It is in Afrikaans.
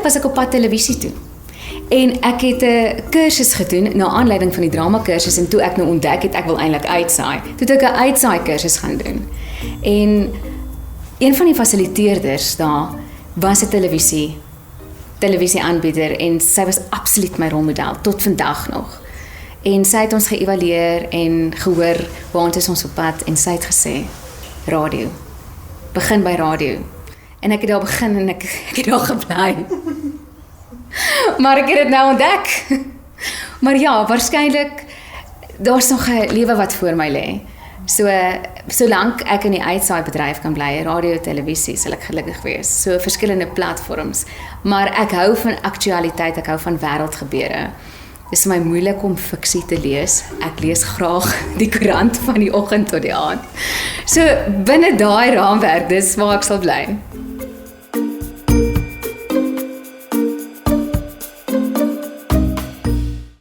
was ek op pad televisie toe. En ek het 'n kursus gedoen na aanleiding van die drama kursus en toe ek nou ontdek het ek wil eintlik uitsaai. Toe het ek 'n uitsaai kursus gaan doen. En een van die fasiliteerders daar was 'n televisieaanbieder en sy was absoluut my rolmodel tot vandag nog. En sy het ons geëvalueer en gehoor waant is ons op pad en sy het gesê radio. Begin by radio. En ek het daar begin en ek het daar gebly. Maar ek het dit nou ontdek. Maar ja, waarskynlik daar's nog 'n lewe wat voor my lê. Solank ek in die uitsaai-bedryf kan bly, radio, televisie, sal ek gelukkig wees. So verskillende platforms. Maar ek hou van aktualiteit, ek hou van wêreldgebeure. Dit is vir my moeilik om fiksie te lees. Ek lees graag die koerant van die oggend tot die aand. So binne daai raamwerk, dis waar ek sal bly.